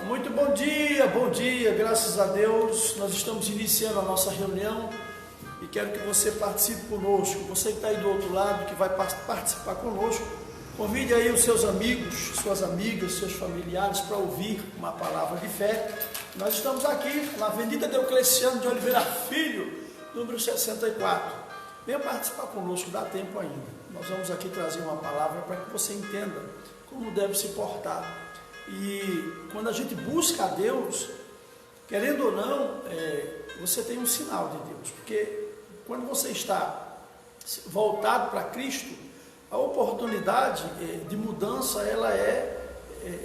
Muito bom dia, graças a Deus. Nós estamos iniciando a nossa reunião e quero que você participe conosco. Você que está aí do outro lado, que vai participar conosco, convide aí os seus amigos, suas amigas, seus familiares para ouvir uma palavra de fé. Nós estamos aqui na Avenida Deocleciano de Oliveira Filho, número 64. Venha participar conosco, dá tempo ainda. Nós vamos aqui trazer uma palavra para que você entenda como deve se portar. E quando a gente busca a Deus, querendo ou não, você tem um sinal de Deus, porque quando você está voltado para Cristo, a oportunidade de mudança ela é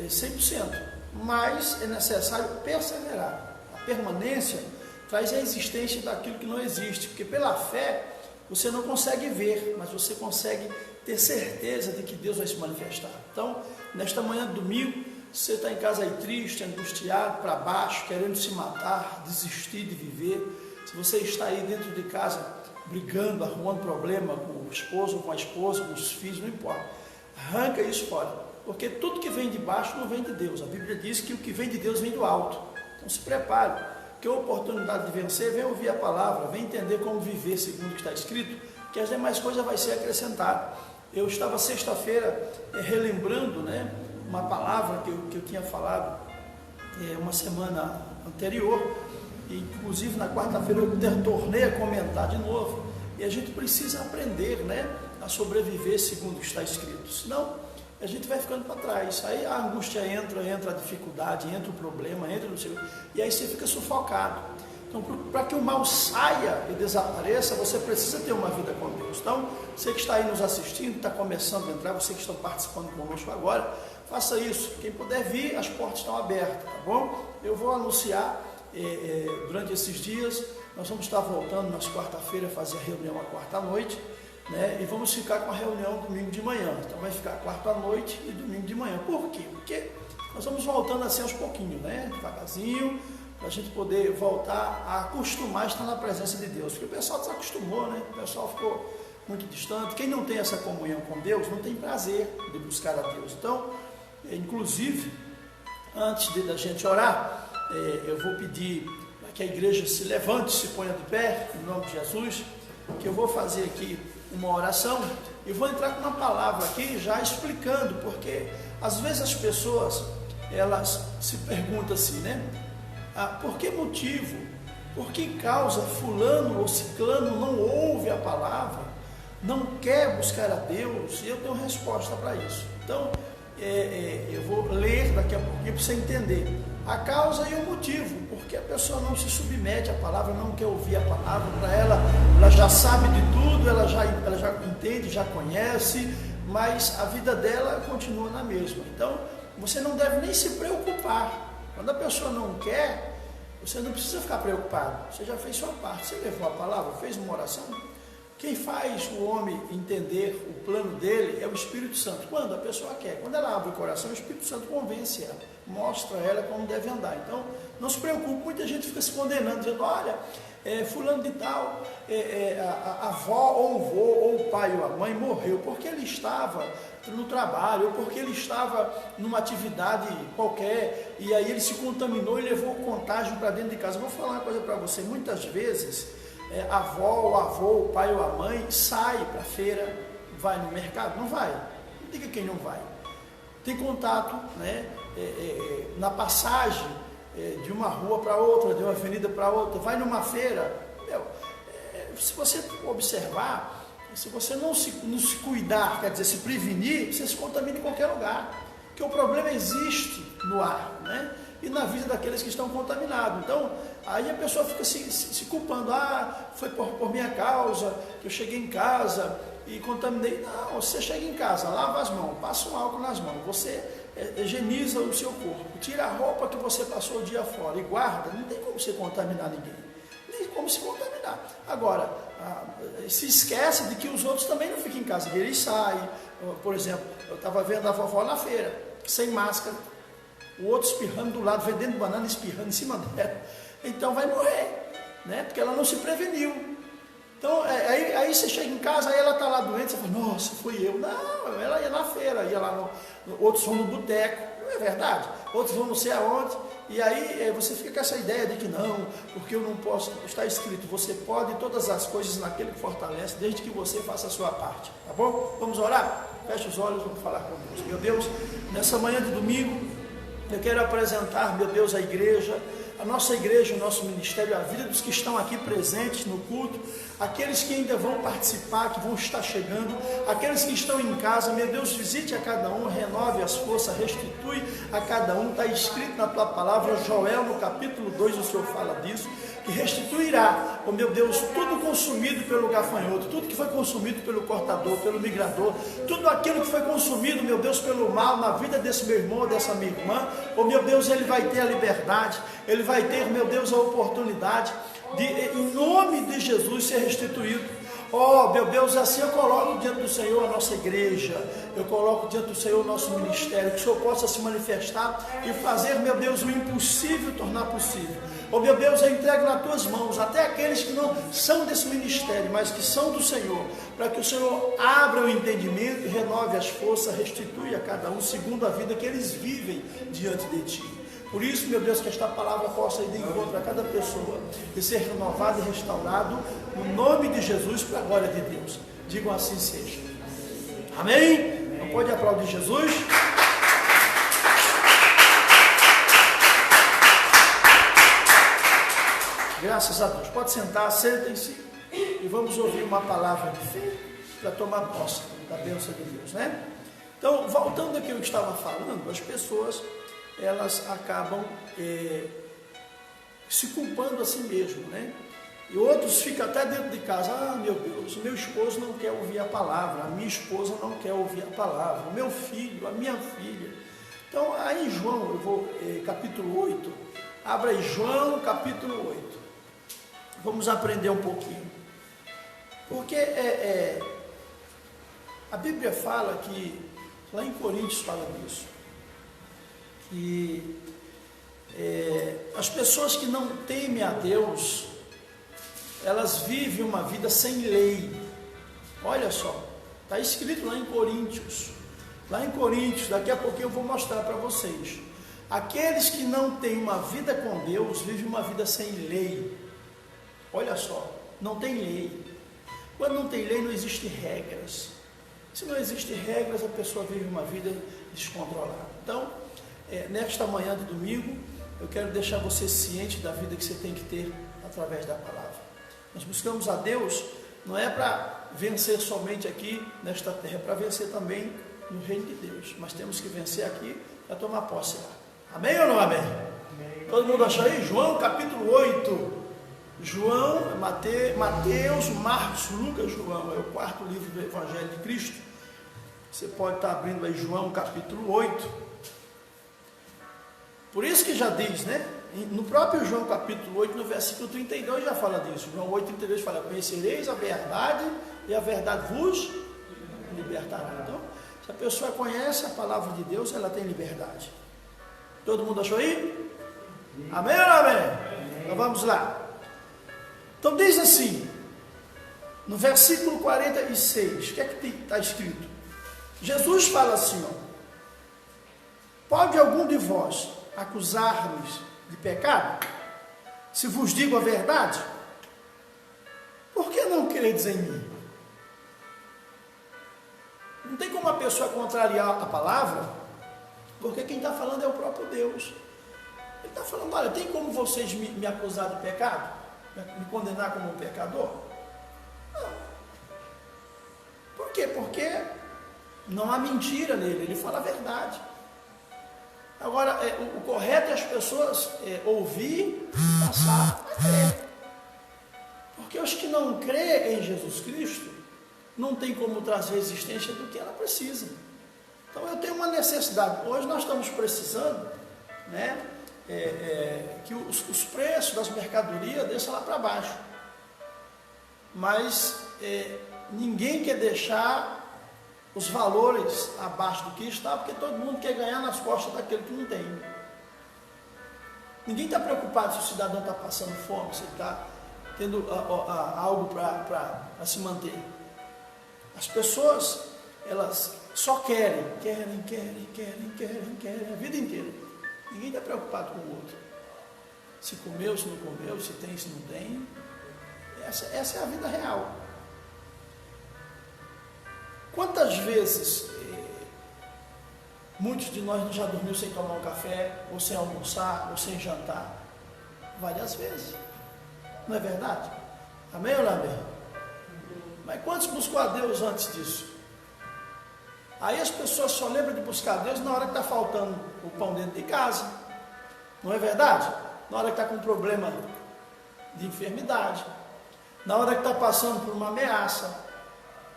100%, mas é necessário perseverar. A permanência traz a existência daquilo que não existe, porque pela fé você não consegue ver, mas você consegue ter certeza de que Deus vai se manifestar. Então, nesta manhã de domingo, você está em casa aí triste, angustiado, para baixo, querendo se matar, desistir de viver. Se você está aí dentro de casa brigando, arrumando problema com o esposo, com a esposa, com os filhos, não importa. Arranca isso fora, porque tudo que vem de baixo não vem de Deus. A Bíblia diz que o que vem de Deus vem do alto. Então se prepare, que a oportunidade de vencer, vem ouvir a palavra, vem entender como viver segundo o que está escrito, que as demais coisas vai ser acrescentada. Eu estava sexta-feira relembrando, uma palavra que eu tinha falado uma semana anterior, e inclusive na quarta-feira eu tornei a comentar de novo, e a gente precisa aprender a sobreviver segundo o que está escrito, senão a gente vai ficando para trás, aí a angústia entra a dificuldade, entra o problema, entra no seu, e aí você fica sufocado. Então, para que o mal saia e desapareça, você precisa ter uma vida com Deus. Então, você que está aí nos assistindo, está começando a entrar, você que está participando conosco agora, faça isso. Quem puder vir, as portas estão abertas, tá bom? Eu vou anunciar durante esses dias, nós vamos estar voltando nas quarta-feiras, fazer a reunião à quarta-noite, e vamos ficar com a reunião domingo de manhã. Então, vai ficar quarta-noite e domingo de manhã. Por quê? Porque nós vamos voltando assim aos pouquinhos, devagarzinho, para a gente poder voltar a acostumar a estar na presença de Deus, porque o pessoal desacostumou, o pessoal ficou muito distante. Quem não tem essa comunhão com Deus, não tem prazer de buscar a Deus. Então, inclusive, antes da gente orar, eu vou pedir que a igreja se levante, se ponha de pé, em nome de Jesus, que eu vou fazer aqui uma oração, e vou entrar com uma palavra aqui, já explicando, porque às vezes as pessoas, elas se perguntam assim, por que motivo, por que causa fulano ou ciclano não ouve a palavra, não quer buscar a Deus? E eu tenho resposta para isso. Então, eu vou ler daqui a pouquinho para você entender a causa e o motivo, porque a pessoa não se submete à palavra, não quer ouvir a palavra. Para ela já sabe de tudo, ela já entende, já conhece, mas a vida dela continua na mesma. Então, você não deve nem se preocupar. Quando a pessoa não quer, você não precisa ficar preocupado. Você já fez sua parte, você levou a palavra, fez uma oração. Quem faz o homem entender o plano dele é o Espírito Santo. Quando a pessoa quer, quando ela abre o coração, o Espírito Santo convence ela, mostra a ela como deve andar. Então, não se preocupe, muita gente fica se condenando, dizendo, olha, fulano de tal, a avó ou o vô, ou o pai ou a mãe morreu porque ele estava no trabalho, ou porque ele estava numa atividade qualquer, e aí ele se contaminou e levou o contágio para dentro de casa. Eu vou falar uma coisa para você, muitas vezes, a avó, o avô, o pai ou a mãe sai para a feira, vai no mercado, não vai, não diga quem não vai, tem contato, na passagem de uma rua para outra, de uma avenida para outra, vai numa feira, se você observar, se você não se cuidar, quer dizer, se prevenir, você se contamina em qualquer lugar, porque o problema existe no ar, e na vida daqueles que estão contaminados. Então, aí a pessoa fica se culpando, foi por minha causa, que eu cheguei em casa e contaminei. Não, você chega em casa, lava as mãos, passa um álcool nas mãos, você higieniza o seu corpo, tira a roupa que você passou o dia fora e guarda, não tem como você contaminar ninguém, nem como se contaminar. Agora, se esquece de que os outros também não ficam em casa, que eles saem. Por exemplo, eu estava vendo a vovó na feira, sem máscara, o outro espirrando do lado, vendendo banana, espirrando em cima dela, então vai morrer, porque ela não se preveniu. Então, aí você chega em casa, aí ela está lá doente, você fala, nossa, fui eu. Não, ela ia na feira, ia lá, outros vão no boteco. é verdade. Outros vão não sei aonde, e aí você fica com essa ideia de que não, porque eu não posso. Está escrito, você pode todas as coisas naquele que fortalece, desde que você faça a sua parte, tá bom? Vamos orar? Feche os olhos, vamos falar com Deus. Meu Deus, nessa manhã de domingo, eu quero apresentar, meu Deus, a igreja, a nossa igreja, o nosso ministério, a vida dos que estão aqui presentes no culto, aqueles que ainda vão participar, que vão estar chegando, aqueles que estão em casa, meu Deus, visite a cada um, renove as forças, restitui a cada um, está escrito na tua palavra, Joel no capítulo 2, o Senhor fala disso, que restituirá, oh meu Deus, tudo consumido pelo gafanhoto, tudo que foi consumido pelo cortador, pelo migrador, tudo aquilo que foi consumido, meu Deus, pelo mal na vida desse meu irmão, dessa minha irmã, oh meu Deus, ele vai ter a liberdade, ele vai ter, meu Deus, a oportunidade de, em nome de Jesus, ser restituído. Oh, meu Deus, assim eu coloco diante do Senhor a nossa igreja, eu coloco diante do Senhor o nosso ministério, que o Senhor possa se manifestar e fazer, meu Deus, o impossível tornar possível. Oh, meu Deus, eu entrego nas tuas mãos, até aqueles que não são desse ministério, mas que são do Senhor, para que o Senhor abra o entendimento e renove as forças, restitui a cada um segundo a vida que eles vivem diante de Ti. Por isso, meu Deus, que esta palavra possa ir de encontro a cada pessoa e ser renovada e restaurado no nome de Jesus, para a glória de Deus. Digam assim seja. Amém? Não pode aplaudir Jesus? Graças a Deus. Pode sentar, sentem-se e vamos ouvir uma palavra de fé para tomar posse da bênção de Deus, né? Então, voltando aqui ao que eu estava falando, as pessoas, elas acabam se culpando a si mesmo, né? E outros ficam até dentro de casa, meu Deus, meu esposo não quer ouvir a palavra, a minha esposa não quer ouvir a palavra, o meu filho, a minha filha. Então, aí em João, eu vou, capítulo 8, abra aí João, capítulo 8. Vamos aprender um pouquinho. Porque a Bíblia fala que, lá em Coríntios fala disso, que as pessoas que não temem a Deus, elas vivem uma vida sem lei. Olha só, está escrito lá em Coríntios. Lá em Coríntios, daqui a pouquinho eu vou mostrar para vocês. Aqueles que não têm uma vida com Deus, vivem uma vida sem lei. Olha só, não tem lei. Quando não tem lei, não existem regras. Se não existem regras, a pessoa vive uma vida descontrolada. Então, nesta manhã de domingo, eu quero deixar você ciente da vida que você tem que ter através da palavra. Nós buscamos a Deus, não é para vencer somente aqui nesta terra, é para vencer também no reino de Deus. Mas temos que vencer aqui para tomar posse lá. Amém ou não amém? Amém. Todo mundo achou aí? João capítulo 8. João, Mateus, Marcos, Lucas, João, é o quarto livro do Evangelho de Cristo. Você pode estar abrindo aí João capítulo 8. Por isso que já diz, né? No próprio João capítulo 8, no versículo 32 já fala disso. João 8, 32 fala, conhecereis a verdade e a verdade vos libertará. Então, se a pessoa conhece a palavra de Deus, ela tem liberdade. Todo mundo achou aí? Amém ou não amém? Então vamos lá. Então diz assim, no versículo 46, o que é que está escrito? Jesus fala assim, ó, pode algum de vós acusar-me de pecado, se vos digo a verdade? Por que não credes em mim? Não tem como a pessoa contrariar a palavra, porque quem está falando é o próprio Deus. Ele está falando, olha, tem como vocês me acusar de pecado? Me condenar como um pecador? Não. Por quê? Porque não há mentira nele, ele fala a verdade. Agora, o correto é as pessoas ouvir e passar a crer. Porque os que não crêem em Jesus Cristo, não tem como trazer existência do que ela precisa. Então eu tenho uma necessidade. Hoje nós estamos precisando, né? Que os preços das mercadorias desçam lá para baixo, mas ninguém quer deixar os valores abaixo do que está, porque todo mundo quer ganhar nas costas daquele que não tem. Ninguém está preocupado se o cidadão está passando fome, se está tendo algo para se manter. As pessoas, elas só querem a vida inteira. Ninguém está preocupado com o outro. Se comeu, se não comeu, se tem, se não tem. Essa é a vida real. Quantas vezes muitos de nós já dormiu sem tomar um café, ou sem almoçar, ou sem jantar? Várias vezes. Não é verdade? Amém ou não amém? Mas quantos buscou a Deus antes disso? Aí as pessoas só lembram de buscar a Deus na hora que está faltando o pão dentro de casa. Não é verdade? Na hora que está com problema de enfermidade. Na hora que está passando por uma ameaça.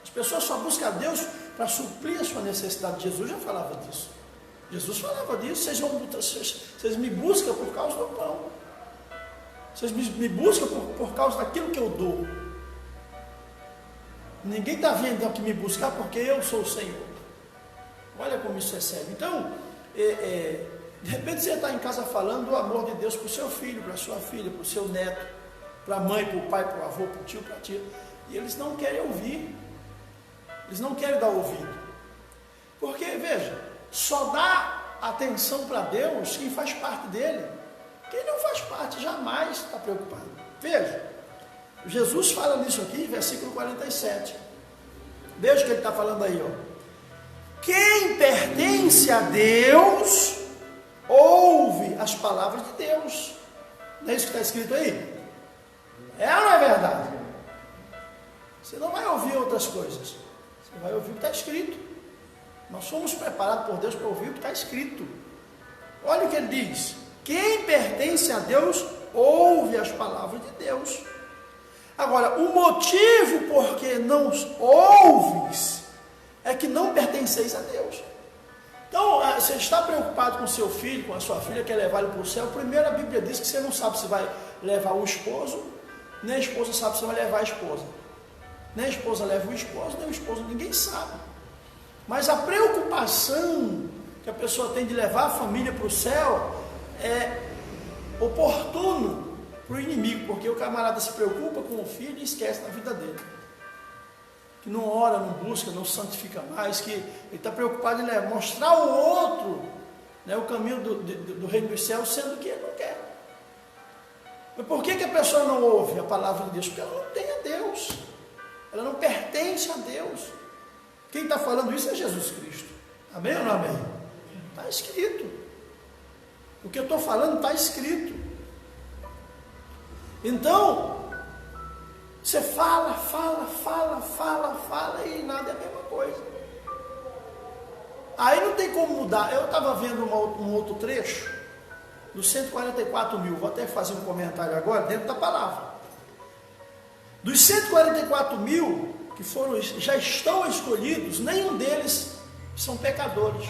As pessoas só buscam a Deus para suprir a sua necessidade. Jesus já falava disso. Jesus falava disso. Vocês me buscam por causa do pão. Vocês me buscam por causa daquilo que eu dou. Ninguém está vindo aqui me buscar porque eu sou o Senhor. Olha como isso é sério. Então, de repente você está em casa falando do amor de Deus para o seu filho, para a sua filha, para o seu neto, para a mãe, para o pai, para o avô, para o tio, para a tia. E eles não querem ouvir. Eles não querem dar ouvido. Porque, veja, só dá atenção para Deus quem faz parte dele. Quem não faz parte jamais está preocupado. Veja, Jesus fala nisso aqui, versículo 47. Veja o que ele está falando aí, ó. Quem pertence a Deus, ouve as palavras de Deus. Não é isso que está escrito aí? É ou não é verdade? Você não vai ouvir outras coisas. Você vai ouvir o que está escrito. Nós somos preparados por Deus para ouvir o que está escrito. Olha o que ele diz. Quem pertence a Deus, ouve as palavras de Deus. Agora, o motivo por que não ouves é que não pertenceis a Deus. Então, você está preocupado com seu filho, com a sua filha, quer levar ele para o céu. Primeiro, a Bíblia diz que você não sabe se vai levar o esposo, nem a esposa sabe se vai levar a esposa. Nem a esposa leva o esposo, nem o esposo, ninguém sabe. Mas a preocupação que a pessoa tem de levar a família para o céu é oportuno para o inimigo, porque o camarada se preocupa com o filho e esquece da vida dele. Que não ora, não busca, não santifica mais, que ele está preocupado em mostrar ao outro, né, o caminho do reino dos céus, sendo que ele não quer. Mas por que a pessoa não ouve a palavra de Deus? Porque ela não tem a Deus, ela não pertence a Deus. Quem está falando isso é Jesus Cristo. Amém ou não amém? Está escrito. O que eu estou falando está escrito. Então, você fala e nada é a mesma coisa. Aí não tem como mudar. Eu estava vendo um outro trecho dos 144 mil. Vou até fazer um comentário agora dentro da palavra. Dos 144 mil que já estão escolhidos, nenhum deles são pecadores.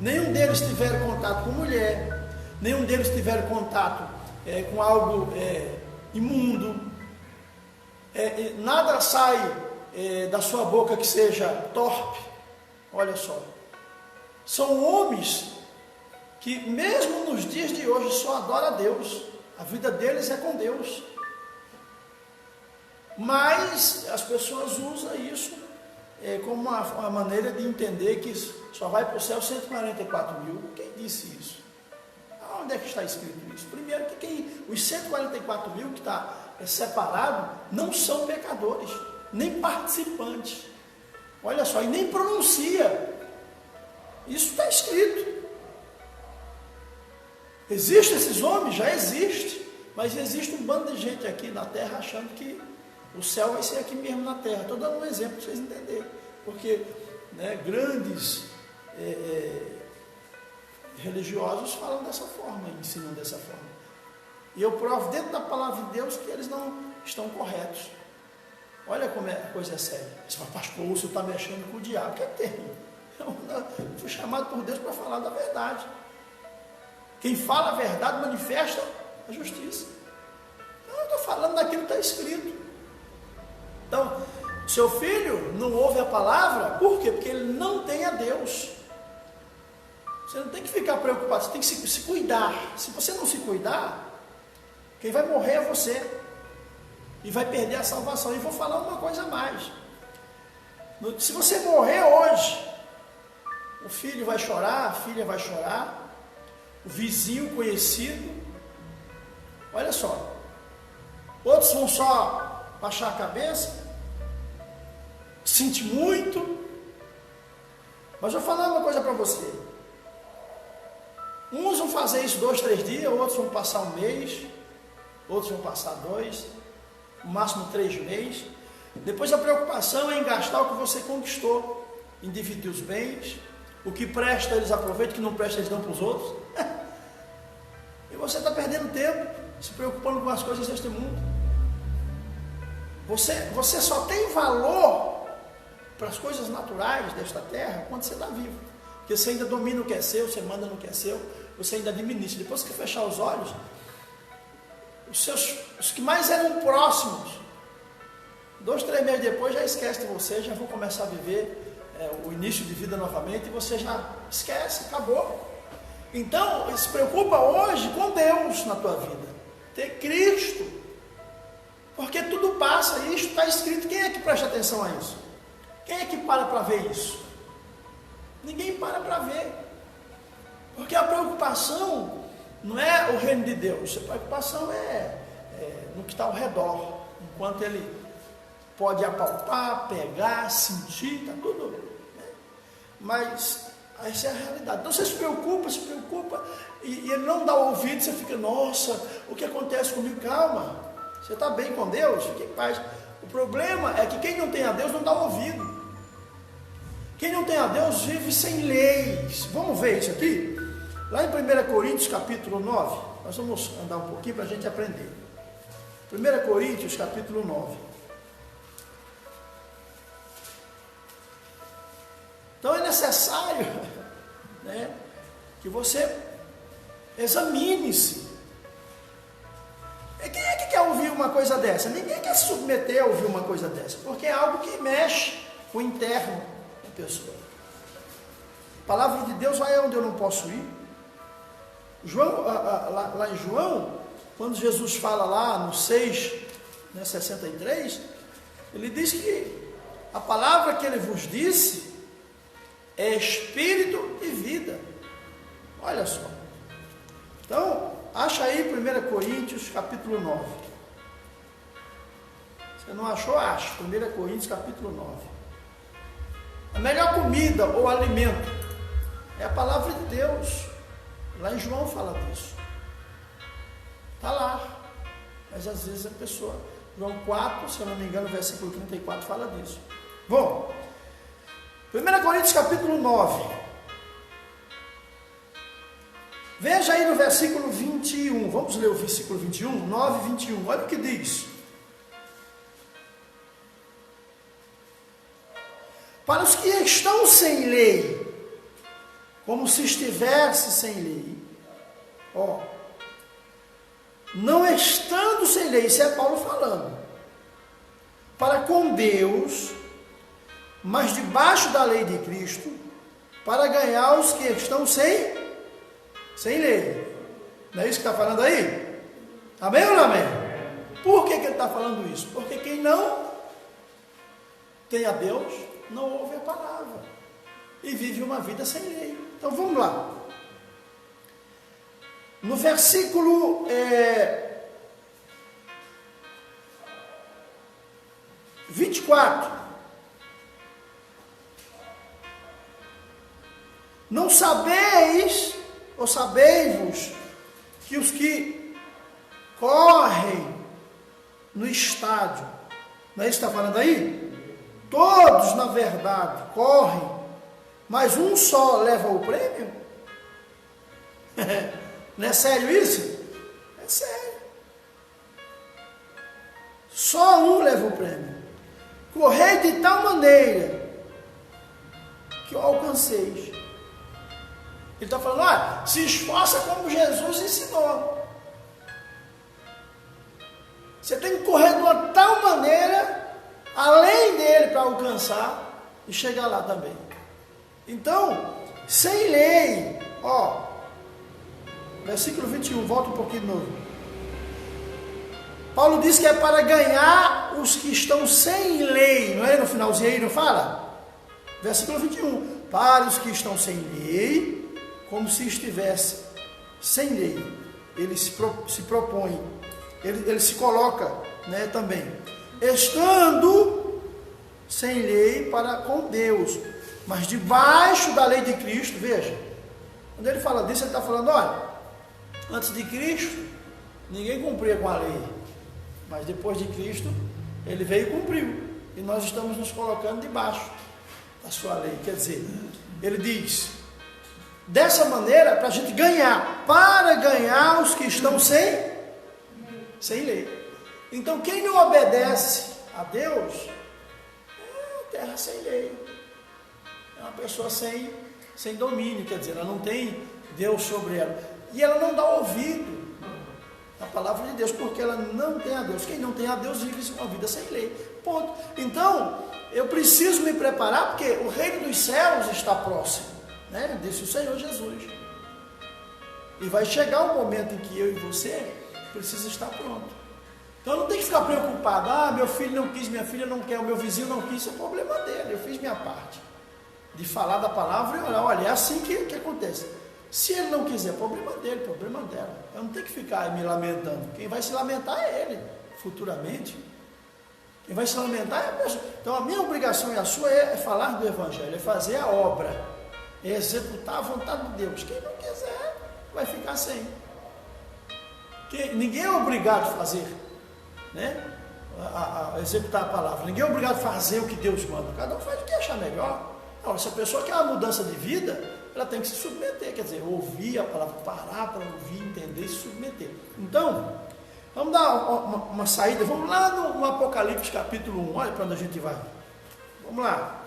Nenhum deles tiveram contato com mulher. Nenhum deles tiveram contato com algo imundo. Nada sai da sua boca que seja torpe. Olha só, são homens que mesmo nos dias de hoje só adoram a Deus, a vida deles é com Deus, mas as pessoas usam isso como uma maneira de entender que só vai para o céu 144 mil. Quem disse isso? Onde é que está escrito isso? Primeiro que os 144 mil que está separado não são pecadores, nem participantes. Olha só, e nem pronuncia. Isso está escrito. Existem esses homens? Já existe. Mas existe um bando de gente aqui na terra achando que o céu vai ser aqui mesmo na terra. Estou dando um exemplo para vocês entenderem. Porque grandes religiosos falam dessa forma, ensinam dessa forma. E eu provo dentro da palavra de Deus que eles não estão corretos. Olha como a coisa é séria. Você fala, pastor, o senhor está mexendo com o diabo. O que tem? Eu fui chamado por Deus para falar da verdade. Quem fala a verdade manifesta a justiça. Então, eu estou falando daquilo que está escrito. Então, seu filho não ouve a palavra, por quê? Porque ele não tem a Deus. Você não tem que ficar preocupado, você tem que se cuidar. Se você não se cuidar, quem vai morrer é você. E vai perder a salvação. E vou falar uma coisa a mais. Se você morrer hoje, O filho vai chorar, a filha vai chorar, o vizinho conhecido. Olha só. Outros vão só baixar a cabeça, sentir muito. Mas eu vou falar uma coisa para você. Uns vão fazer isso 2, 3 dias, outros vão passar um mês, outros vão passar 2, no máximo 3 meses. Depois a preocupação é em gastar o que você conquistou, em dividir os bens, o que presta eles aproveitam, o que não presta eles dão para os outros. E você está perdendo tempo, se preocupando com as coisas deste mundo. Você só tem valor para as coisas naturais desta terra quando você está vivo. Porque você ainda domina o que é seu, você manda no que é seu, você ainda administra. Depois que fechar os olhos, os que mais eram próximos, 2, 3 meses depois já esquece de você, já vão começar a viver o início de vida novamente e você já esquece, acabou. Então, se preocupa hoje com Deus na tua vida, ter Cristo. Porque tudo passa, e isso está escrito. Quem é que presta atenção a isso? Quem é que para ver isso? Ninguém para ver. Porque a preocupação não é o reino de Deus. A preocupação é no que está ao redor. Enquanto ele pode apalpar, pegar, sentir, está tudo. Né? Mas essa é a realidade. Então você se preocupa, e ele não dá ouvido, você fica, nossa, o que acontece comigo? Calma. Você está bem com Deus? Fique em paz. O problema é que quem não tem a Deus não dá ouvido. Quem não tem a Deus vive sem leis. Vamos ver isso aqui? Lá em 1 Coríntios capítulo 9. Nós vamos andar um pouquinho para a gente aprender. 1 Coríntios capítulo 9. Então é necessário, né, que você examine-se. Quem é que quer ouvir uma coisa dessa? Ninguém quer se submeter a ouvir uma coisa dessa, porque é algo que mexe com o interno da pessoa. A palavra de Deus vai onde eu não posso ir. Lá em João, quando Jesus fala lá no 6, 63, ele diz que a palavra que ele vos disse é espírito e vida. Olha só. Então, acha aí 1 Coríntios capítulo 9. Você não achou? Acha. 1 Coríntios capítulo 9. A melhor comida ou alimento é a palavra de Deus. Lá em João fala disso. Está lá. Mas às vezes a pessoa... João 4, se eu não me engano, versículo 34 fala disso. Bom, 1 Coríntios capítulo 9. Veja aí no versículo 21, vamos ler o versículo 21, 9, 21, olha o que diz. Para os que estão sem lei, como se estivesse sem lei, não estando sem lei, isso é Paulo falando, para com Deus, mas debaixo da lei de Cristo, para ganhar os que estão sem lei. Não é isso que está falando aí? Amém ou não amém? Por que ele está falando isso? Porque quem não tem a Deus, não ouve a palavra e vive uma vida sem lei. Então vamos lá. No versículo 24. Não sabeis, ou sabei-vos, que os que correm no estádio, não é isso que está falando aí? Todos, na verdade, correm, mas um só leva o prêmio? Não é sério isso? É sério. Só um leva o prêmio. Correi de tal maneira que o alcanceis. Ele está falando, se esforça como Jesus ensinou. Você tem que correr de uma tal maneira, além dele, para alcançar e chegar lá também. Então, sem lei, versículo 21, volta um pouquinho de novo. Paulo diz que é para ganhar os que estão sem lei, não é? No finalzinho aí, não fala? Versículo 21. para os que estão sem lei, como se estivesse sem lei. Ele se propõe, ele se coloca, né, também, estando sem lei para com Deus, mas debaixo da lei de Cristo. Veja, quando ele fala disso, ele está falando, olha, antes de Cristo, ninguém cumpria com a lei, mas depois de Cristo, ele veio e cumpriu, e nós estamos nos colocando debaixo da sua lei. Quer dizer, ele diz, dessa maneira, para a gente ganhar, para ganhar os que estão sem lei. Então, quem não obedece a Deus, é terra sem lei, é uma pessoa sem domínio, quer dizer, ela não tem Deus sobre ela, e ela não dá ouvido à palavra de Deus, porque ela não tem a Deus. Quem não tem a Deus vive uma vida sem lei, ponto. Então, eu preciso me preparar, porque o reino dos céus está próximo, né? Disse o Senhor Jesus, e vai chegar um momento em que eu e você precisa estar pronto. Então não tem que ficar preocupado, meu filho não quis, minha filha não quer, o meu vizinho não quis, isso é problema dele, eu fiz minha parte, de falar da palavra e olhar, olha, é assim que acontece. Se ele não quiser, problema dele, problema dela, eu não tenho que ficar me lamentando, quem vai se lamentar é ele, futuramente, quem vai se lamentar é a pessoa. Então a minha obrigação e a sua é falar do Evangelho, é fazer a obra, é executar a vontade de Deus. Quem não quiser, vai ficar sem. Ninguém é obrigado a fazer, né? A executar a palavra. Ninguém é obrigado a fazer o que Deus manda. Cada um faz o que achar melhor. Agora, se a pessoa quer uma mudança de vida, ela tem que se submeter, quer dizer, ouvir a palavra, parar para ouvir, entender e se submeter. Então, vamos dar uma saída, vamos lá no Apocalipse capítulo 1, olha para onde a gente vai. Vamos lá.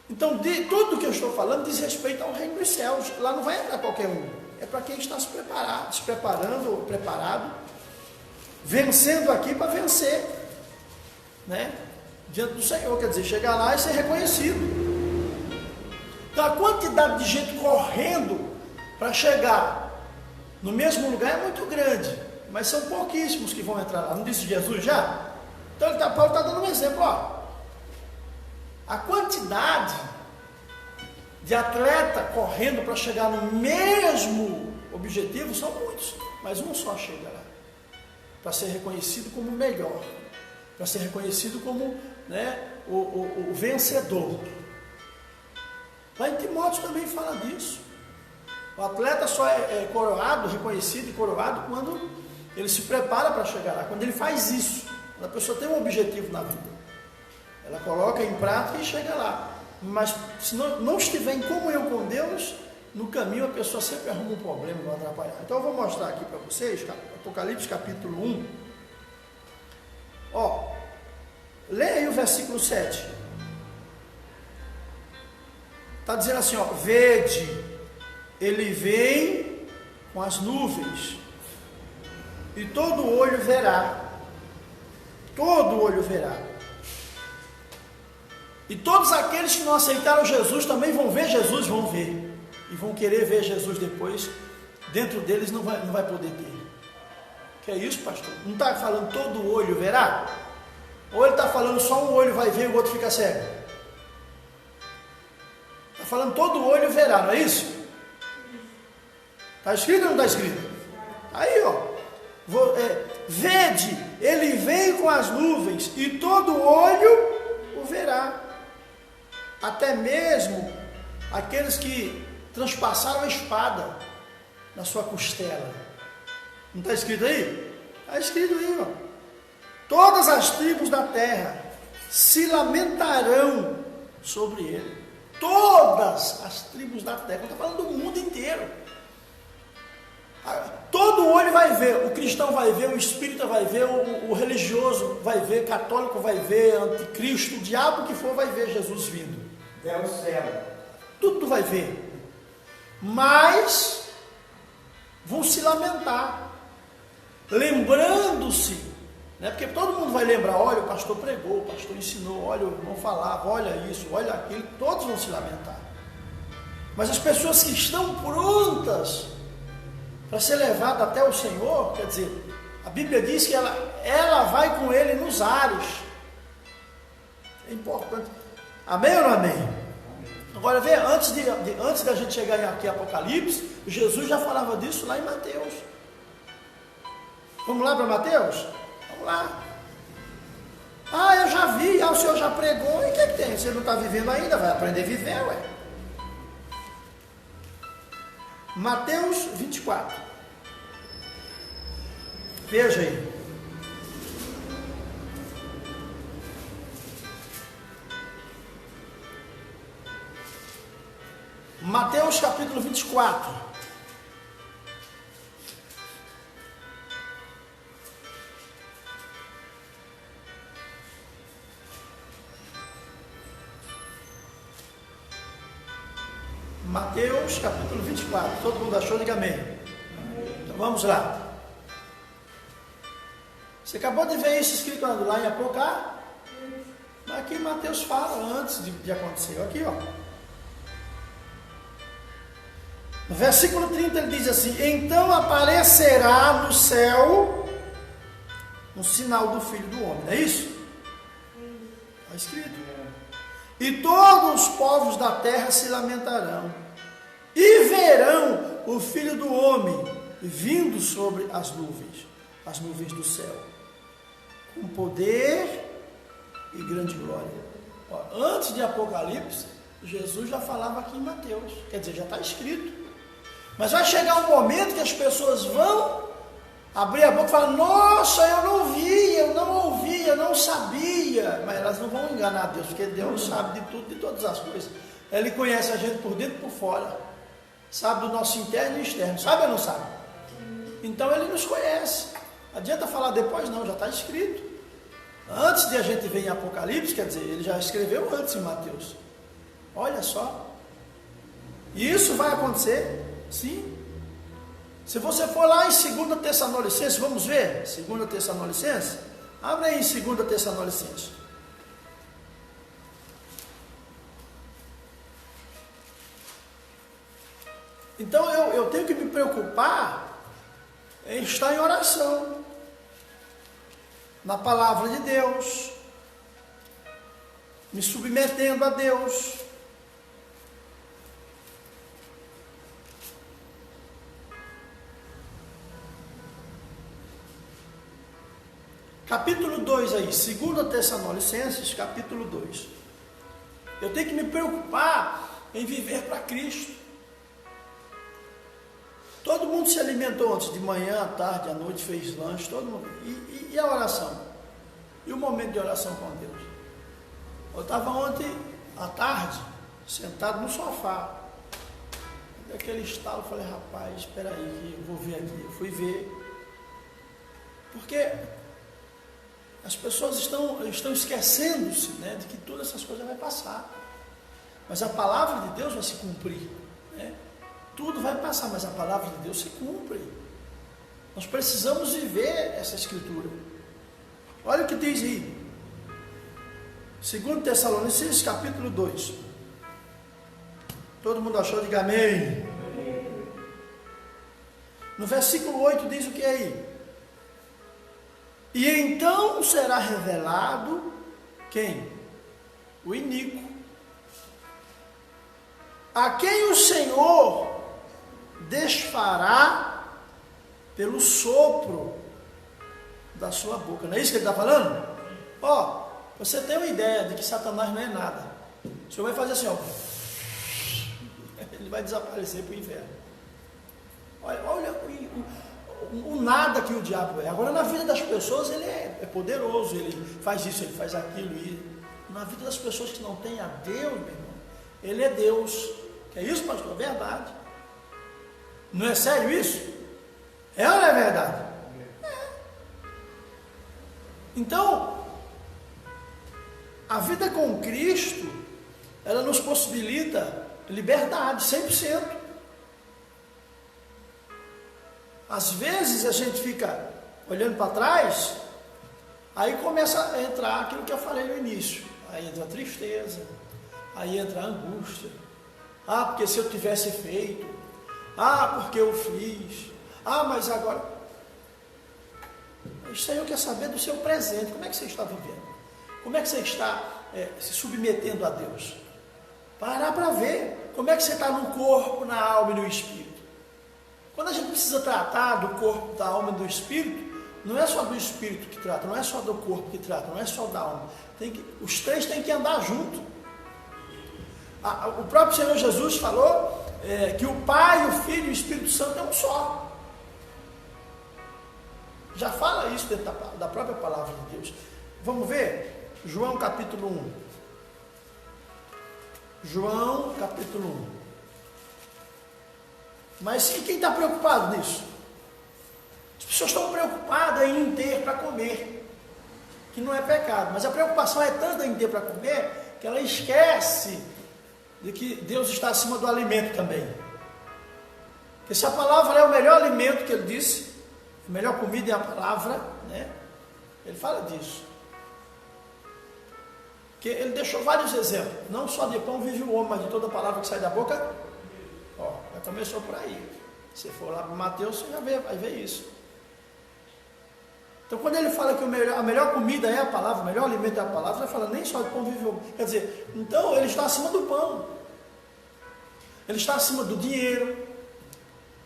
Então, tudo que eu estou falando diz respeito ao reino dos céus. Lá não vai entrar qualquer um, é para quem está se preparado, vencendo aqui para vencer, né? Diante do Senhor, quer dizer, chegar lá e ser reconhecido. Então a quantidade de gente correndo para chegar no mesmo lugar é muito grande, mas são pouquíssimos que vão entrar lá. Não disse Jesus já? Então Paulo está dando um exemplo, ó. A quantidade de atleta correndo para chegar no mesmo objetivo são muitos, mas um só chega lá, para ser reconhecido como o melhor, para ser reconhecido como, né, o vencedor. Lá em Timóteo também fala disso. O atleta só é coroado, reconhecido e coroado quando ele se prepara para chegar lá, quando ele faz isso, quando a pessoa tem um objetivo na vida, ela coloca em prática e chega lá. Mas se não estiver em comunhão com Deus, no caminho a pessoa sempre arruma um problema, vai atrapalhar. Então eu vou mostrar aqui para vocês, Apocalipse capítulo 1. Ó, leia aí o versículo 7. Está dizendo assim, ó, vede, ele vem com as nuvens, e todo olho verá, e todos aqueles que não aceitaram Jesus também vão ver Jesus, vão ver, e vão querer ver Jesus depois, dentro deles não vai poder ter. Que é isso, pastor? Não está falando todo olho verá? Ou ele está falando só um olho vai ver e o outro fica cego? Está falando todo olho verá, não é isso? Está escrito ou não está escrito? Aí, ó, vede, ele vem com as nuvens e todo olho o verá, até mesmo aqueles que transpassaram a espada na sua costela. Não está escrito aí? Está escrito aí, ó. Todas as tribos da terra se lamentarão sobre ele. Todas as tribos da terra, está falando do mundo inteiro. Todo olho vai ver, o cristão vai ver, o espírita vai ver, o religioso vai ver, o católico vai ver, o anticristo, o diabo que for vai ver Jesus vindo. É o céu. Tudo vai ver. Mas vão se lamentar, lembrando-se, né? Porque todo mundo vai lembrar, olha, o pastor pregou, o pastor ensinou, olha, o irmão falava, olha isso, olha aquilo, todos vão se lamentar. Mas as pessoas que estão prontas para ser levada até o Senhor, quer dizer, a Bíblia diz que ela vai com ele nos ares. É importante. Amém ou não amém? Agora vê, antes da gente chegar aqui em Apocalipse, Jesus já falava disso lá em Mateus. Vamos lá para Mateus? Vamos lá. Ah, eu já vi, o senhor já pregou, e o que tem? Você não está vivendo ainda, vai aprender a viver, ué. Mateus 24. Veja aí. Mateus capítulo 24. Mateus capítulo 24. Todo mundo achou? Diga amém. Então vamos lá. Você acabou de ver isso escrito lá em Apocalipse? Mas aqui Mateus fala antes de acontecer. Aqui, ó. No versículo 30 ele diz assim: então aparecerá no céu um sinal do Filho do Homem. Não é isso? Está escrito. E todos os povos da terra se lamentarão e verão o Filho do Homem vindo sobre as nuvens do céu, com poder e grande glória. Ó, antes de Apocalipse, Jesus já falava aqui em Mateus, quer dizer, já está escrito. Mas vai chegar um momento que as pessoas vão abrir a boca e falar: nossa, eu não vi, eu não ouvi, eu não sabia. Mas elas não vão enganar Deus, porque Deus sabe de tudo, de todas as coisas. Ele conhece a gente por dentro e por fora, sabe do nosso interno e externo, sabe ou não sabe? Então ele nos conhece. Adianta falar depois? Não, já está escrito. Antes de a gente ver em Apocalipse, quer dizer, ele já escreveu antes em Mateus. Olha só. E isso vai acontecer, sim. Se você for lá em 2 Tessalonicenses, vamos ver? 2 Tessalonicenses? Abre aí em 2 Tessalonicenses. Então eu tenho que me preocupar em estar em oração, na palavra de Deus, me submetendo a Deus. Capítulo 2 aí, 2 Tessalonicenses, capítulo 2. Eu tenho que me preocupar em viver para Cristo. Todo mundo se alimentou antes de manhã, à tarde, à noite, fez lanche, todo mundo. E a oração? E o momento de oração com Deus? Eu estava ontem, à tarde, sentado no sofá. Daquele estalo, eu falei: rapaz, espera aí, eu vou ver aqui. Eu fui ver. Porque as pessoas estão esquecendo-se, né, de que todas essas coisas vão passar. Mas a palavra de Deus vai se cumprir, né? Tudo vai passar, mas a palavra de Deus se cumpre. Nós precisamos viver essa escritura. Olha o que diz aí. 2 Tessalonicenses capítulo 2. Todo mundo achou? Diga amém. No versículo 8 diz o que é aí? E então será revelado quem? O iníquo, a quem o Senhor desfará pelo sopro da sua boca. Não é isso que ele está falando? Ó, você tem uma ideia de que Satanás não é nada. O Senhor vai fazer assim, ó, ele vai desaparecer para o inferno. Olha o nada que o diabo é. Agora, na vida das pessoas, ele é poderoso, ele faz isso, ele faz aquilo. E na vida das pessoas que não têm a Deus, meu irmão, ele é Deus. Que é isso, pastor? É verdade. Não é sério isso? É ou não é verdade? É. Então, a vida com Cristo, ela nos possibilita liberdade, 100%. Às vezes a gente fica olhando para trás, aí começa a entrar aquilo que eu falei no início. Aí entra a tristeza, aí entra a angústia. Ah, porque se eu tivesse feito, ah, porque eu fiz, ah, mas agora. O Senhor quer saber do seu presente, como é que você está vivendo? Como é que você está se submetendo a Deus? Parar para ver como é que você está no corpo, na alma e no espírito. Quando a gente precisa tratar do corpo, da alma e do espírito, não é só do espírito que trata, não é só do corpo que trata, não é só da alma. Os três têm que andar junto. O próprio Senhor Jesus falou que o Pai, o Filho e o Espírito Santo é um só. Já fala isso dentro da própria palavra de Deus. Vamos ver? João capítulo 1. João capítulo 1. Mas e quem está preocupado nisso? As pessoas estão preocupadas em ter para comer, que não é pecado, mas a preocupação é tanta em ter para comer, que ela esquece de que Deus está acima do alimento também. Porque se a palavra é o melhor alimento, que ele disse, a melhor comida é a palavra, né? Ele fala disso. Que ele deixou vários exemplos, não só de pão vive o homem, mas de toda palavra que sai da boca. Ó, já começou por aí. Se for lá para Mateus, você já vai ver isso. Então, quando ele fala que a melhor comida é a palavra, o melhor alimento é a palavra, ele fala nem só de pão vive o homem. Quer dizer, então ele está acima do pão. Ele está acima do dinheiro,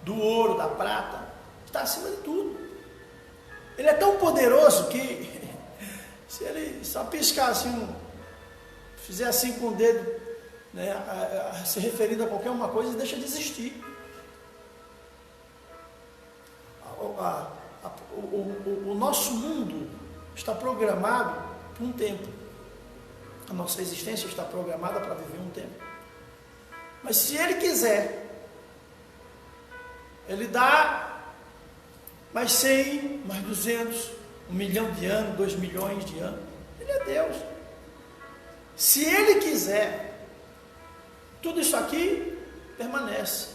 do ouro, da prata. Está acima de tudo. Ele é tão poderoso que se ele só piscar assim, fizer assim com o dedo, né, se referindo a qualquer uma coisa, ele deixa de existir. O nosso mundo está programado por um tempo. A nossa existência está programada para viver um tempo. Mas se ele quiser, ele dá mais 100, mais 200, 1 milhão de anos, 2 milhões de anos. Ele é Deus. Se ele quiser, tudo isso aqui permanece.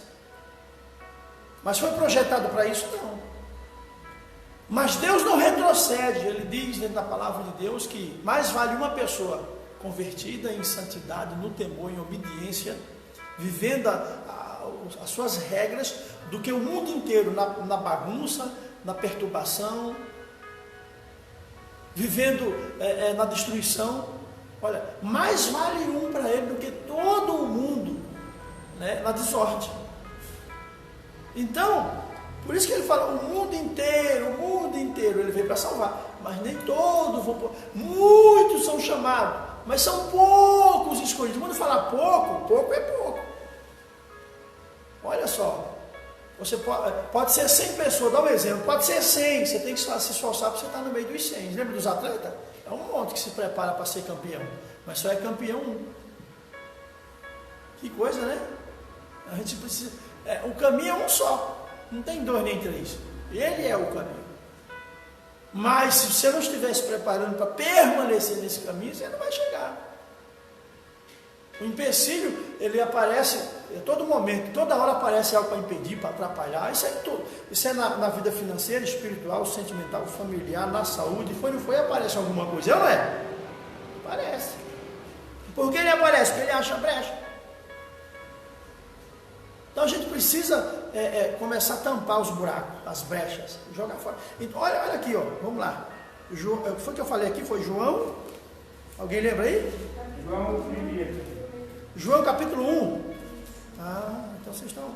Mas foi projetado para isso? Não. Mas Deus não retrocede. Ele diz dentro da palavra de Deus que mais vale uma pessoa convertida em santidade, no temor, em obediência, vivendo as suas regras, do que o mundo inteiro na bagunça, na perturbação, vivendo na destruição. Olha, mais vale um para ele do que todo o mundo, né, na desordem. Então, por isso que ele fala, o mundo inteiro, ele veio para salvar, mas nem todos vão, muitos são chamados, mas são poucos escolhidos. Quando fala pouco é pouco. Olha só, você pode ser 100 pessoas, dá um exemplo, pode ser 100, você tem que se esforçar para você estar no meio dos 100. Lembra dos atletas? É um monte que se prepara para ser campeão, mas só é campeão um. Que coisa, né? A gente precisa, o caminho é um só, não tem 2 nem 3, ele é o caminho. Mas se você não estiver se preparando para permanecer nesse caminho, você não vai chegar. O empecilho, ele aparece a todo momento, toda hora aparece algo para impedir, para atrapalhar. Isso é tudo. Isso é na vida financeira, espiritual, sentimental, familiar, na saúde. Não foi, aparece alguma coisa, não é? Aparece. Por que ele aparece? Porque ele acha brecha. Então a gente precisa começar a tampar os buracos, as brechas, jogar fora. Então, olha aqui, ó, vamos lá. Foi o que eu falei aqui, foi João. Alguém lembra aí? João capítulo 1. Então vocês estão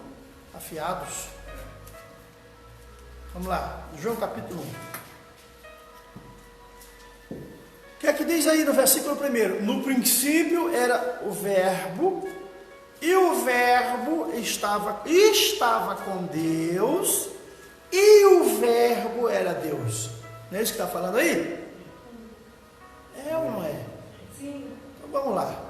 afiados. Vamos lá, João capítulo 1. O que é que diz aí no versículo 1? No princípio era o verbo, e o verbo estava com Deus, e o verbo era Deus. Não é isso que está falando aí? É ou não é? Sim. Então vamos lá.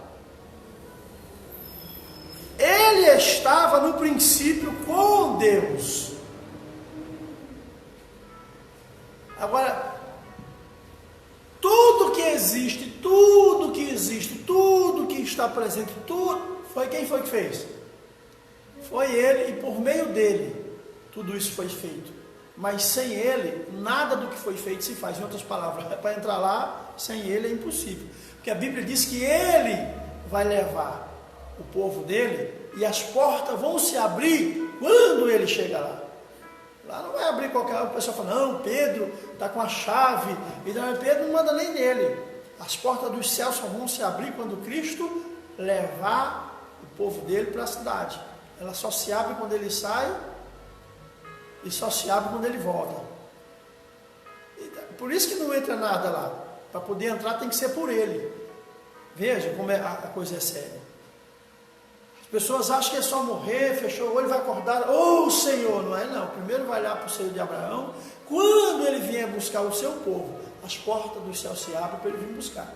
Ele estava no princípio com Deus. Agora, tudo que existe, tudo que está presente, tudo, quem foi que fez? Foi ele, e por meio dele, tudo isso foi feito. Mas sem ele, nada do que foi feito se faz. Em outras palavras, para entrar lá, sem ele é impossível. Porque a Bíblia diz que ele vai levar o povo dele, e as portas vão se abrir quando ele chega lá. Lá não vai abrir qualquer... O pessoal fala, não, Pedro está com a chave, então Pedro não manda nem nele. As portas dos céus só vão se abrir quando Cristo levar povo dele para a cidade. Ela só se abre quando ele sai e só se abre quando ele volta. Por isso que não entra nada lá. Para poder entrar tem que ser por ele. Veja como a coisa é séria. As pessoas acham que é só morrer, fechou o olho, vai acordar. Oh, Senhor, não é não. Primeiro vai lá para o seio de Abraão. Quando ele vier buscar o seu povo, as portas do céu se abrem para ele vir buscar.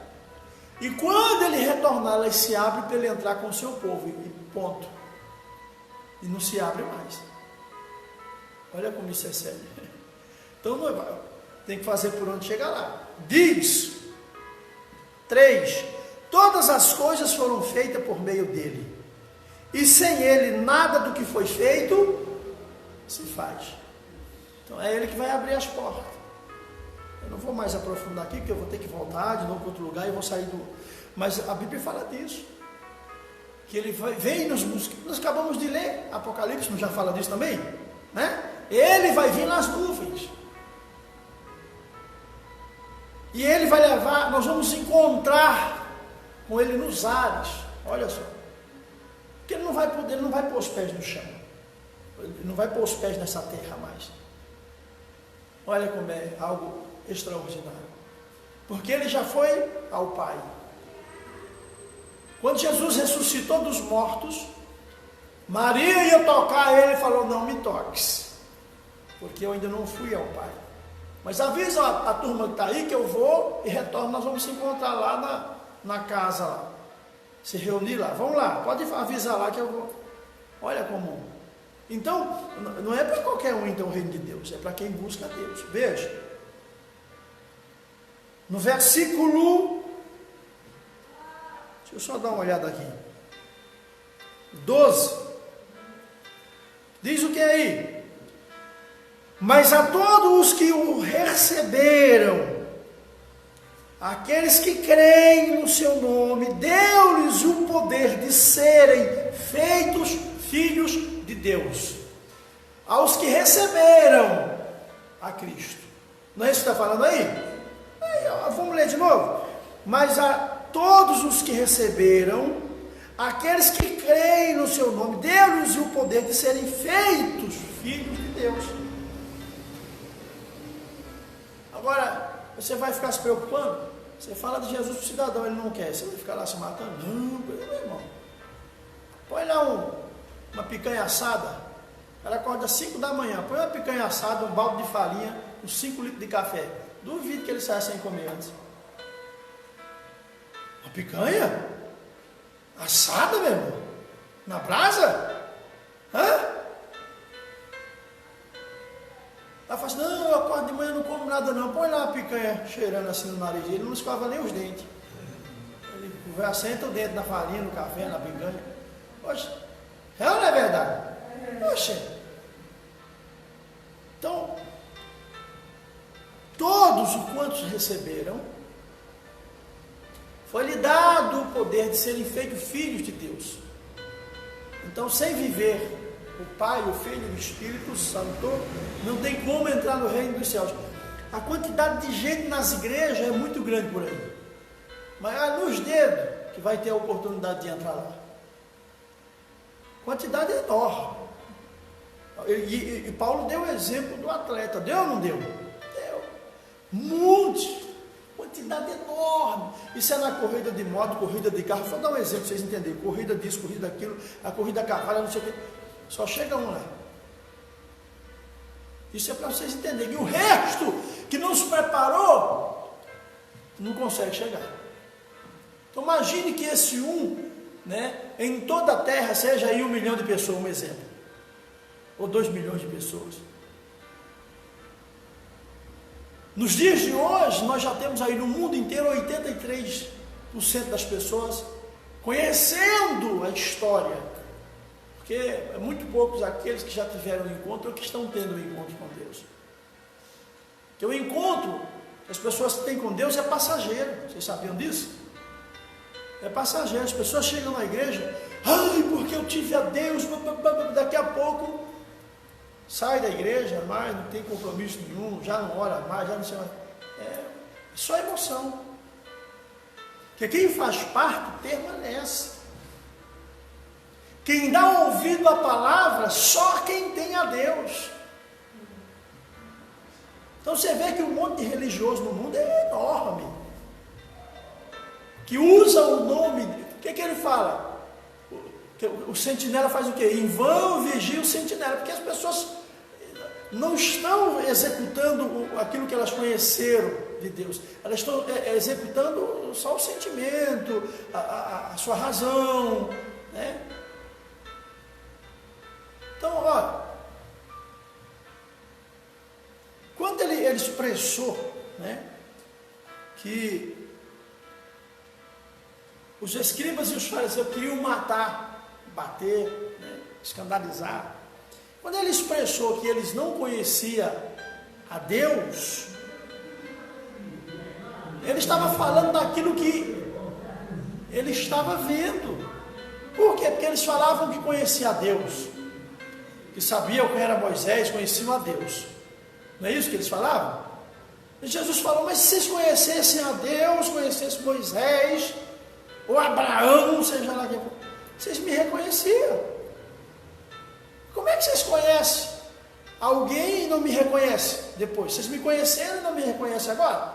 E quando ele retornar, elas se abrem para ele entrar com o seu povo. E ponto. E não se abre mais. Olha como isso é sério. Então tem que fazer por onde chegar lá. Diz 3: todas as coisas foram feitas por meio dele, e sem ele nada do que foi feito se faz. Então é ele que vai abrir as portas. Eu não vou mais aprofundar aqui, porque eu vou ter que voltar de novo para outro lugar e vou sair do... Mas a Bíblia fala disso, que ele vem nos buscar. Nós acabamos de ler Apocalipse, não já fala disso também? Né? Ele vai vir nas nuvens. E ele vai levar, nós vamos encontrar com ele nos ares. Olha só. Porque ele não vai poder, ele não vai pôr os pés no chão. Ele não vai pôr os pés nessa terra mais. Olha como é algo extraordinário. Porque ele já foi ao Pai. Quando Jesus ressuscitou dos mortos, Maria ia tocar ele e falou: não me toques, porque eu ainda não fui ao Pai. Mas avisa a turma que está aí que eu vou e retorno, nós vamos se encontrar lá na casa, lá. Se reunir lá, vamos lá, pode avisar lá que eu vou. Olha como. Então, não é para qualquer um então o reino de Deus, é para quem busca Deus. Veja, no versículo, deixa eu só dar uma olhada aqui, 12, diz o que aí? Mas a todos os que o receberam, aqueles que creem no seu nome, deu-lhes o poder de serem feitos filhos de Deus. Aos que receberam a Cristo. Não é isso que está falando aí? Vamos ler de novo. Mas a todos os que receberam, aqueles que creem no seu nome, deu-lhes o poder de serem feitos filhos de Deus. Agora, você vai ficar se preocupando? Você fala de Jesus para o cidadão, ele não quer. Você vai ficar lá se matando? Não, meu irmão. Põe lá uma picanha assada. Ela acorda às 5 da manhã. Põe uma picanha assada, um balde de farinha, uns 5 litros de café. Duvido que ele saia sem comer antes. Uma picanha? Assada, meu irmão? Na brasa? Hã? Ela fala assim: não, eu acordo de manhã e não como nada não. Põe lá uma picanha cheirando assim no nariz. Ele não escova nem os dentes. Ele assenta o dente na farinha, no café, na picanha. Poxa, é ou não é verdade? Poxa. Então, todos os quantos receberam, foi-lhe dado o poder de serem feitos filhos de Deus. Então, sem viver o Pai, o Filho e o Espírito Santo, não tem como entrar no reino dos céus. A quantidade de gente nas igrejas é muito grande por aí, mas é nos dedos que vai ter a oportunidade de entrar lá. Quantidade enorme. E Paulo deu o exemplo do atleta. Deu ou não deu? Deu. Monte. Quantidade enorme. Isso é na corrida de moto, corrida de carro. Vou dar um exemplo para vocês entenderem. Corrida disso, corrida daquilo, a corrida a cavalo, não sei o quê. Só chega um lá. Isso é para vocês entenderem. E o resto que não se preparou, não consegue chegar. Então imagine que esse em toda a terra seja aí 1 milhão de pessoas, um exemplo. Ou 2 milhões de pessoas. Nos dias de hoje, nós já temos aí no mundo inteiro 83% das pessoas conhecendo a história. Porque é muito poucos aqueles que já tiveram o encontro ou que estão tendo o encontro com Deus. Porque o encontro que as pessoas têm com Deus é passageiro. Vocês sabiam disso? É passageiro. As pessoas chegam na igreja, ai, porque eu tive a Deus, daqui a pouco sai da igreja, mas não tem compromisso nenhum, já não ora mais, já não sei mais. É só emoção. Porque quem faz parte permanece. Quem dá ouvido à palavra, só quem tem a Deus. Então você vê que o monte de religioso no mundo é enorme. Que usa o nome, o que ele fala? O sentinela faz o quê? Em vão vigia o sentinela, porque as pessoas não estão executando aquilo que elas conheceram de Deus, elas estão executando só o sentimento, a sua razão, né? Então, olha, quando ele expressou, né, que os escribas e os fariseus queriam matar, bater, né, escandalizar, quando ele expressou que eles não conheciam a Deus, ele estava falando daquilo que ele estava vendo. Por quê? Porque eles falavam que conheciam a Deus, que sabiam quem era Moisés, conheciam a Deus. Não é isso que eles falavam? E Jesus falou, mas se vocês conhecessem a Deus, conhecessem Moisés, ou Abraão, seja lá quem for, vocês me reconheciam. Como é que vocês conhecem alguém e não me reconhecem depois? Vocês me conheceram e não me reconhecem agora?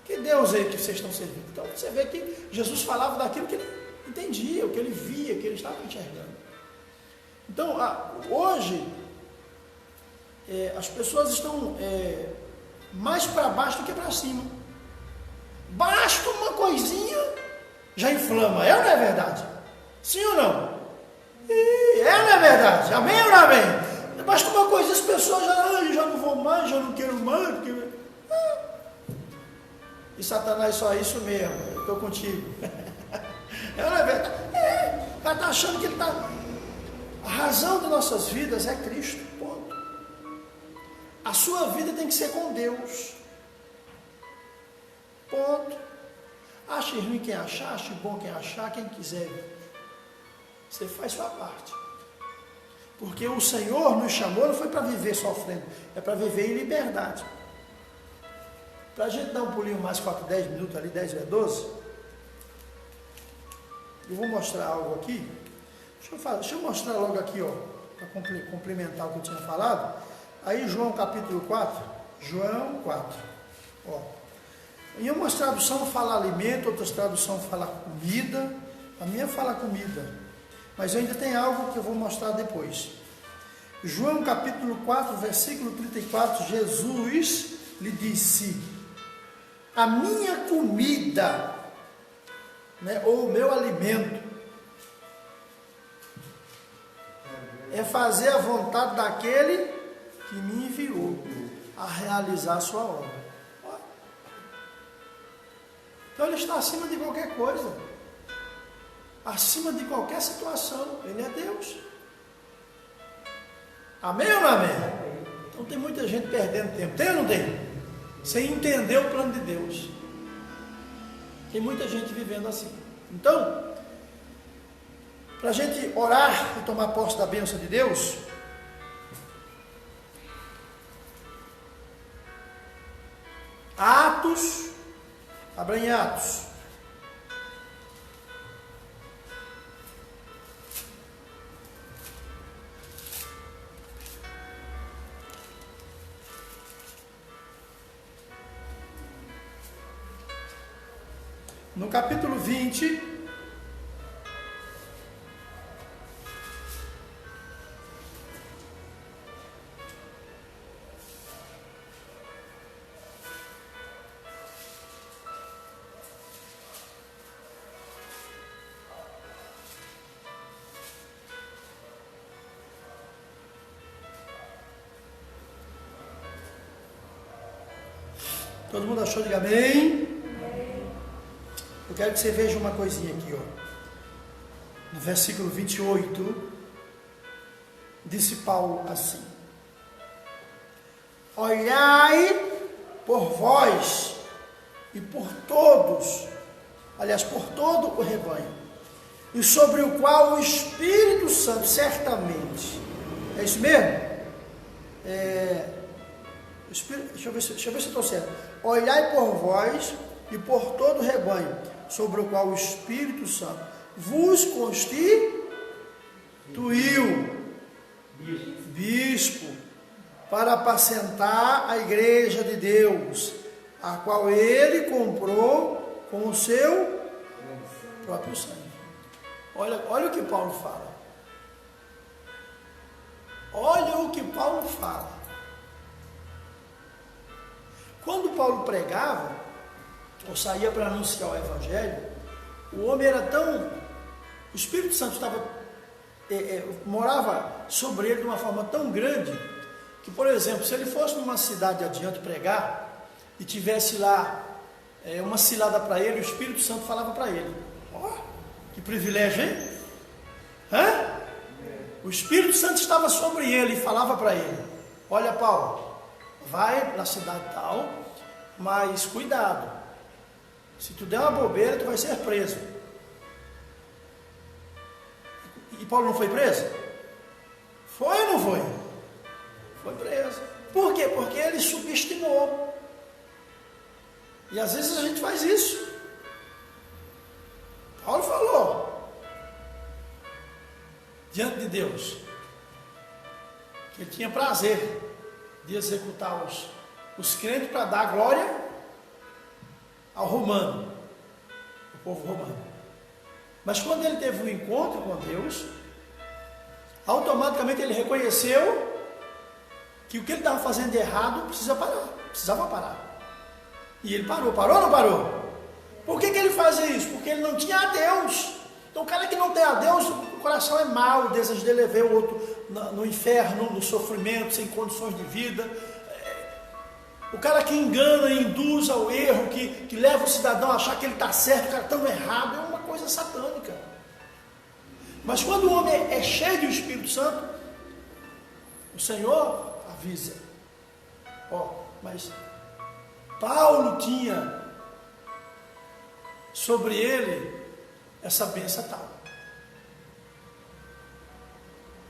Que Deus é que vocês estão servindo? Então você vê que Jesus falava daquilo que ele entendia, o que ele via, o que ele estava enxergando. Então, hoje, as pessoas estão mais para baixo do que para cima. Basta uma coisinha, já inflama. É ou não é verdade? Sim ou não? É ou não é verdade? Amém ou não amém? Basta uma coisinha, as pessoas já não vão mais, já não quero mais. Porque... E Satanás só isso mesmo, eu estou contigo. É ou não é verdade? O cara está achando que ele está... A razão de nossas vidas é Cristo, ponto. A sua vida tem que ser com Deus, ponto. Ache ruim quem achar, ache bom quem achar, quem quiser. Você faz sua parte. Porque o Senhor nos chamou, não foi para viver sofrendo, é para viver em liberdade. Para a gente dar um pulinho mais 4, 10 minutos ali, 10 ou 12, eu vou mostrar algo aqui. Deixa eu mostrar logo aqui, ó, para complementar o que eu tinha falado. Aí João capítulo 4, João 4, ó. Em umas traduções fala alimento, outras traduções fala comida, a minha fala comida, mas ainda tem algo que eu vou mostrar depois. João capítulo 4, versículo 34, Jesus lhe disse, a minha comida, né, ou o meu alimento, é fazer a vontade daquele que me enviou a realizar a sua obra. Então ele está acima de qualquer coisa, acima de qualquer situação. Ele é Deus. Amém ou não amém? Então tem muita gente perdendo tempo. Tem ou não tem? Sem entender o plano de Deus. Tem muita gente vivendo assim. Então, para a gente orar e tomar posse da bênção de Deus, Atos, abra em Atos. No capítulo 20, todo mundo achou? Diga amém. Eu quero que você veja uma coisinha aqui, ó. No versículo 28, disse Paulo assim: olhai por vós e por todos, aliás, por todo o rebanho, e sobre o qual o Espírito Santo certamente, é isso mesmo? Deixa eu ver se eu estou certo. Olhai por vós e por todo o rebanho, sobre o qual o Espírito Santo vos bispo, para apacentar a igreja de Deus, a qual ele comprou com o seu próprio sangue. Olha o que Paulo fala. Olha o que Paulo fala. Quando Paulo pregava, ou saía para anunciar o Evangelho, o homem era tão... O Espírito Santo morava sobre ele de uma forma tão grande, que, por exemplo, se ele fosse numa cidade adiante pregar, e tivesse lá uma cilada para ele, o Espírito Santo falava para ele. Que privilégio, hein? O Espírito Santo estava sobre ele e falava para ele: olha, Paulo, vai na cidade tal, mas cuidado, se tu der uma bobeira, tu vai ser preso. E Paulo não foi preso? Foi ou não foi? Foi preso. Por quê? Porque ele subestimou. E às vezes a gente faz isso. Paulo falou diante de Deus que ele tinha prazer de executar os crentes para dar glória ao romano, o povo romano. Mas quando ele teve um encontro com Deus, automaticamente ele reconheceu que o que ele estava fazendo de errado precisava parar. E ele parou ou não parou? Por que ele fazia isso? Porque ele não tinha a Deus. Então o cara que não tem a Deus, o coração é mau, o desejo dele é ver o outro no inferno, no sofrimento, sem condições de vida. O cara que engana e induz ao erro, que leva o cidadão a achar que ele está certo, o cara está errado, é uma coisa satânica. Mas quando o homem é cheio do Espírito Santo, o Senhor avisa. Mas Paulo tinha sobre ele essa bênção tal.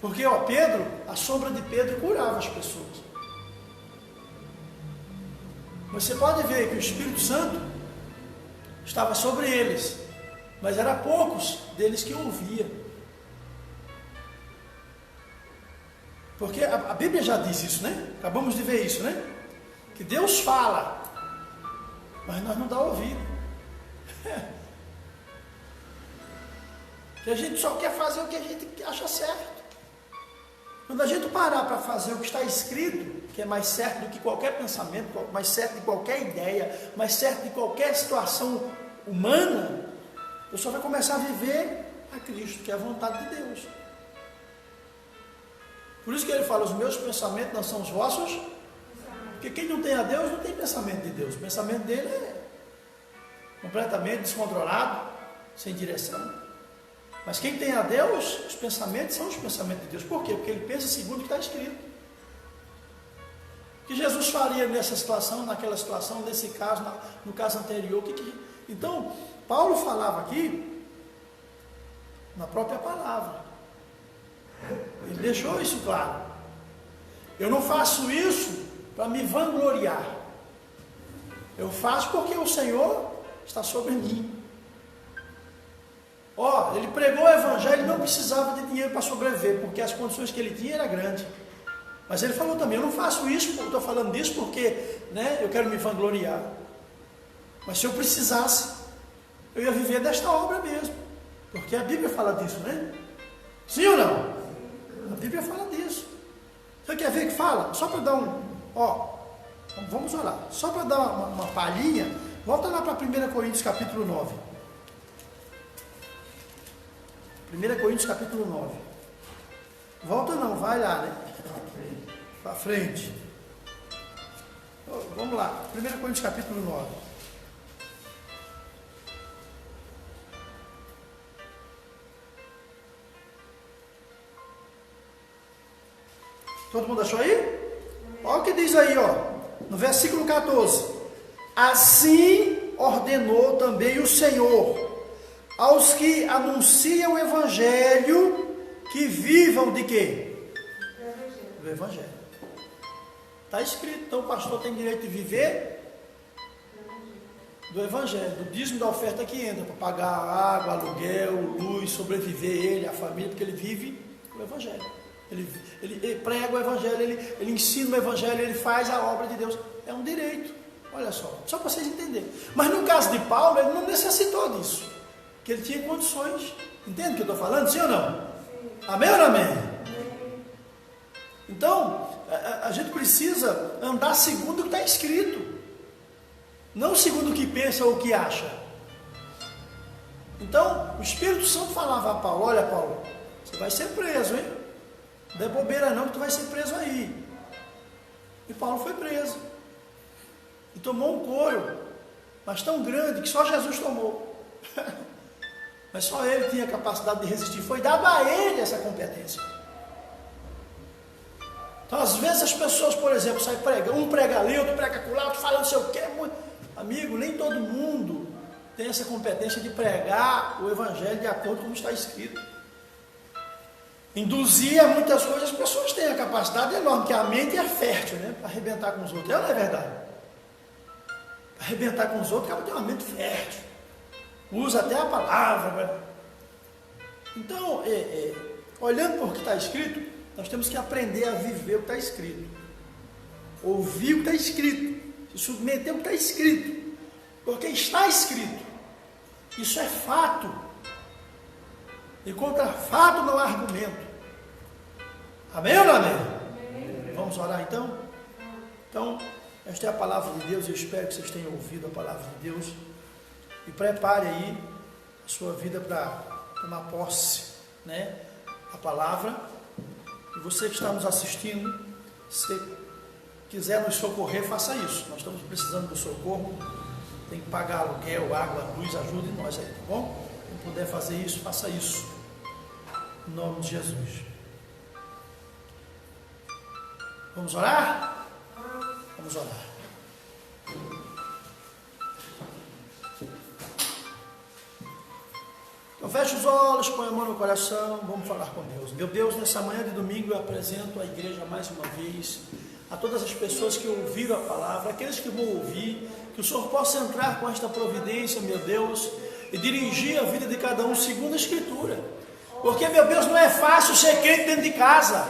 Porque Pedro, a sombra de Pedro curava as pessoas. Você pode ver que o Espírito Santo estava sobre eles, mas eram poucos deles que ouviam. Porque a Bíblia já diz isso, né? Acabamos de ver isso, né? Que Deus fala, mas nós não dá ouvido. Que a gente só quer fazer o que a gente acha certo. Quando a gente parar para fazer o que está escrito, que é mais certo do que qualquer pensamento, mais certo de qualquer ideia, mais certo de qualquer situação humana, a pessoa vai começar a viver a Cristo, que é a vontade de Deus. Por isso que ele fala: os meus pensamentos não são os vossos, porque quem não tem a Deus não tem pensamento de Deus. O pensamento dele é completamente descontrolado, sem direção. Mas quem tem a Deus, os pensamentos são os pensamentos de Deus. Por quê? Porque ele pensa segundo o que está escrito. O que Jesus faria nessa situação, naquela situação, nesse caso, no caso anterior? Então, Paulo falava aqui, na própria palavra. Ele deixou isso claro. Eu não faço isso para me vangloriar. Eu faço porque o Senhor está sobre mim. Ele pregou o Evangelho e não precisava de dinheiro para sobreviver, porque as condições que ele tinha eram grandes. Mas ele falou também: eu não faço isso, estou falando disso porque eu quero me vangloriar. Mas se eu precisasse, eu ia viver desta obra mesmo. Porque a Bíblia fala disso, né? Sim ou não? A Bíblia fala disso. Você quer ver que fala? Só para dar vamos orar. Só para dar uma palhinha, volta lá para 1 Coríntios capítulo 9. 1 Coríntios capítulo 9. Volta não, vai lá, né? Para frente. Vamos lá, 1 Coríntios capítulo 9. Todo mundo achou aí? Olha o que diz aí, no versículo 14. Assim ordenou também o Senhor aos que anunciam o Evangelho, que vivam de quê? Do Evangelho. Está escrito. Então o pastor tem direito de viver do Evangelho, do dízimo da oferta que entra, para pagar água, aluguel, luz, sobreviver ele, a família, porque ele vive O Evangelho. Ele prega o Evangelho, ele ensina o Evangelho, ele faz a obra de Deus. É um direito. Olha só para vocês entenderem. Mas no caso de Paulo, ele não necessitou disso. Porque ele tinha condições. Entende o que eu estou falando? Sim ou não? Amém ou não amém? Então, a gente precisa andar segundo o que está escrito. Não segundo o que pensa ou o que acha. Então, o Espírito Santo falava a Paulo: olha, Paulo, você vai ser preso, hein? Não é bobeira não, que tu vai ser preso aí. E Paulo foi preso. E tomou um couro, mas tão grande que só Jesus tomou. Mas só ele tinha capacidade de resistir. Foi dado a ele essa competência. Então, às vezes as pessoas, por exemplo, saem pregando, um prega ali, outro prega acolá, outro fala não sei o quê. Amigo, nem todo mundo tem essa competência de pregar o Evangelho de acordo com como está escrito. Induzir a muitas coisas, as pessoas têm a capacidade enorme, que a mente é fértil, né? Para arrebentar com os outros. Ela não é verdade. Para arrebentar com os outros, acaba tem uma mente fértil. Usa até a palavra. Né? Então, olhando por o que está escrito, nós temos que aprender a viver o que está escrito. Ouvir o que está escrito. Se submeter ao que está escrito. Porque está escrito. Isso é fato. E contra fato não há argumento. Amém ou não amém? Amém. Vamos orar então? Então, esta é a palavra de Deus. Eu espero que vocês tenham ouvido a palavra de Deus. E prepare aí a sua vida para tomar posse, né? A palavra. E você que está nos assistindo, se quiser nos socorrer, faça isso. Nós estamos precisando do socorro. Tem que pagar aluguel, água, luz, ajude nós aí, tá bom? Quem puder fazer isso, faça isso. Em nome de Jesus. Vamos orar? Vamos orar. Então feche os olhos, põe a mão no coração, vamos falar com Deus. Meu Deus, nessa manhã de domingo eu apresento a igreja mais uma vez, a todas as pessoas que ouviram a palavra, aqueles que vão ouvir, que o Senhor possa entrar com esta providência, meu Deus, e dirigir a vida de cada um segundo a Escritura. Porque, meu Deus, não é fácil ser crente dentro de casa,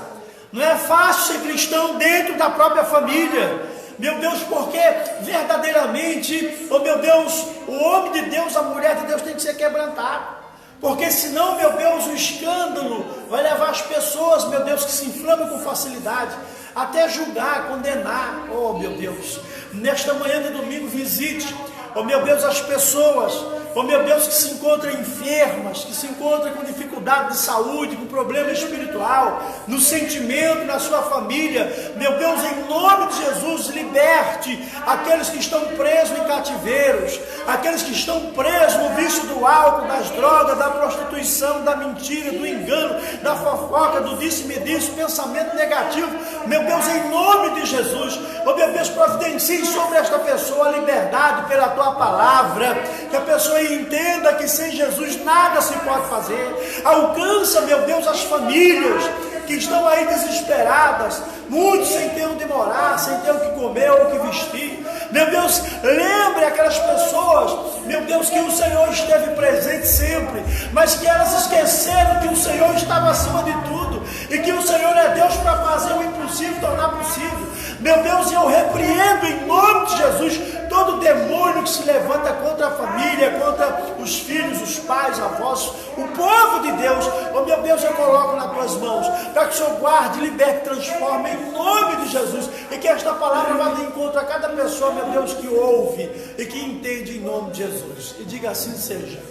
não é fácil ser cristão dentro da própria família, meu Deus, porque verdadeiramente, oh meu Deus, o homem de Deus, a mulher de Deus tem que ser quebrantado. Porque senão, meu Deus, o escândalo vai levar as pessoas, meu Deus, que se inflamam com facilidade, até julgar, condenar. Oh, meu Deus, nesta manhã de domingo visite, oh meu Deus, as pessoas, oh meu Deus, que se encontram enfermas, que se encontram com dificuldade de saúde, com problema espiritual, no sentimento, na sua família. Meu Deus, em nome de Jesus, liberte aqueles que estão presos em cativeiros, aqueles que estão presos no vício do álcool, das drogas, da prostituição, da mentira, do engano, da fofoca, do disse-me-disse, pensamento negativo. Meu Deus, em nome de Jesus, oh meu Deus, providencie sobre esta pessoa a liberdade pela tua palavra, que a pessoa entenda que sem Jesus nada se pode fazer. Alcança, meu Deus, as famílias que estão aí desesperadas, muitos sem ter onde morar, sem ter o que comer ou o que vestir. Meu Deus, lembre aquelas pessoas, meu Deus, que o Senhor esteve presente sempre, mas que elas esqueceram que o Senhor estava acima de tudo, e que o Senhor é Deus para fazer o impossível tornar possível. Meu Deus, eu repreendo em nome de Jesus todo demônio que se levanta contra a família, contra os filhos, os pais, avós, o povo de Deus. Oh meu Deus, eu coloco nas tuas mãos, para que o Senhor guarde, liberte, transforme em nome de Jesus, e que esta palavra vá de encontro a cada pessoa, meu Deus, que ouve e que entende em nome de Jesus, e diga assim seja.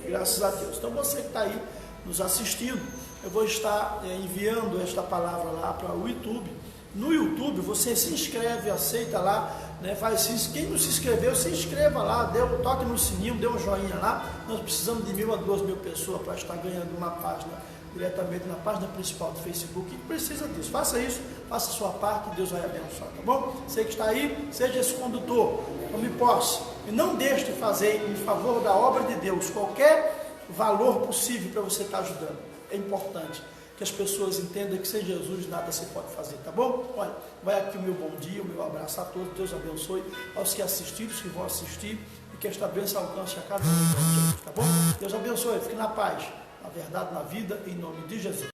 Graças a Deus. Então você que está aí nos assistindo, eu vou estar enviando esta palavra lá para o YouTube. No YouTube você se inscreve, aceita lá, né? Faz isso. Quem não se inscreveu, se inscreva lá, toque no sininho, dê um joinha lá. Nós precisamos de 1.000 a 2.000 pessoas para estar ganhando uma página diretamente na página principal do Facebook. E precisa disso. Faça isso, faça a sua parte, Deus vai abençoar, tá bom? Você que está aí, seja esse condutor, tome posse e não deixe de fazer em favor da obra de Deus qualquer valor possível para você estar ajudando. É importante que as pessoas entendam que sem Jesus nada se pode fazer, tá bom? Olha, vai aqui o meu bom dia, o meu abraço a todos, Deus abençoe aos que assistiram, os que vão assistir, e que esta bênção alcance a cada um de nós, tá bom? Deus abençoe, fique na paz, na verdade, na vida, em nome de Jesus.